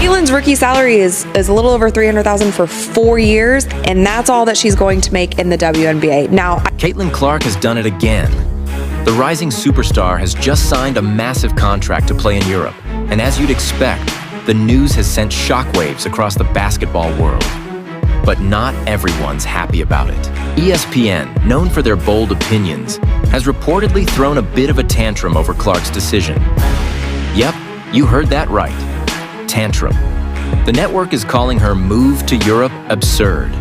Caitlin's rookie salary is a little over $300,000 for 4 years, and that's all that she's going to make in the WNBA. Now, Caitlin Clark has done it again. The rising superstar has just signed a massive contract to play in Europe, and as you'd expect, the news has sent shockwaves across the basketball world. But not everyone's happy about it. ESPN, known for their bold opinions, has reportedly thrown a bit of a tantrum over Clark's decision. Yep, you heard that right. Tantrum. The network is calling her move to Europe absurd,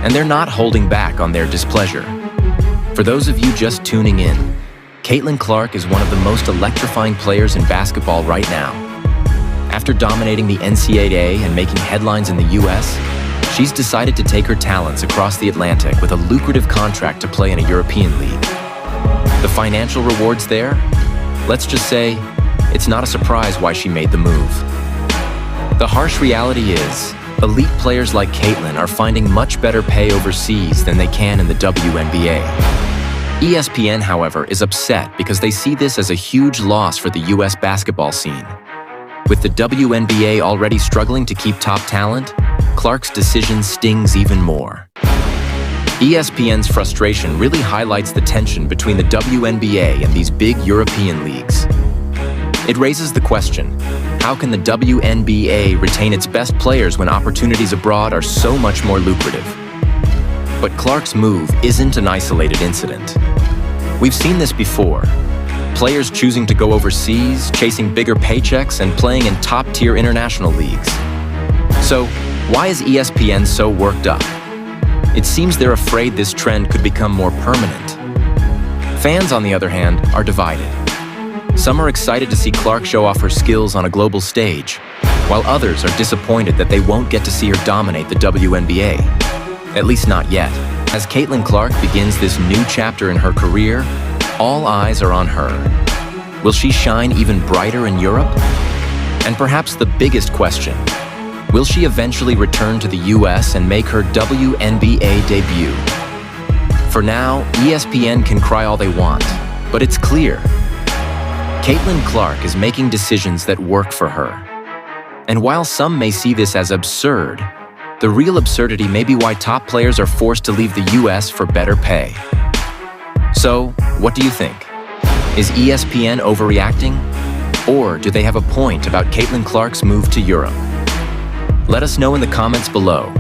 and they're not holding back on their displeasure. For those of you just tuning in, Caitlin Clark is one of the most electrifying players in basketball right now. After dominating the NCAA and making headlines in the US, she's decided to take her talents across the Atlantic with a lucrative contract to play in a European league. The financial rewards there? Let's just say, it's not a surprise why she made the move. The harsh reality is, elite players like Caitlin are finding much better pay overseas than they can in the WNBA. ESPN, however, is upset because they see this as a huge loss for the US basketball scene. With the WNBA already struggling to keep top talent, Clark's decision stings even more. ESPN's frustration really highlights the tension between the WNBA and these big European leagues. It raises the question, how can the WNBA retain its best players when opportunities abroad are so much more lucrative? But Clark's move isn't an isolated incident. We've seen this before. Players choosing to go overseas, chasing bigger paychecks, and playing in top-tier international leagues. So, why is ESPN so worked up? It seems they're afraid this trend could become more permanent. Fans, on the other hand, are divided. Some are excited to see Clark show off her skills on a global stage, while others are disappointed that they won't get to see her dominate the WNBA. At least not yet. As Caitlin Clark begins this new chapter in her career, all eyes are on her. Will she shine even brighter in Europe? And perhaps the biggest question, will she eventually return to the US and make her WNBA debut? For now, ESPN can cry all they want, but it's clear. Caitlin Clark is making decisions that work for her. And while some may see this as absurd, the real absurdity may be why top players are forced to leave the US for better pay. So, what do you think? Is ESPN overreacting? Or do they have a point about Caitlin Clark's move to Europe? Let us know in the comments below.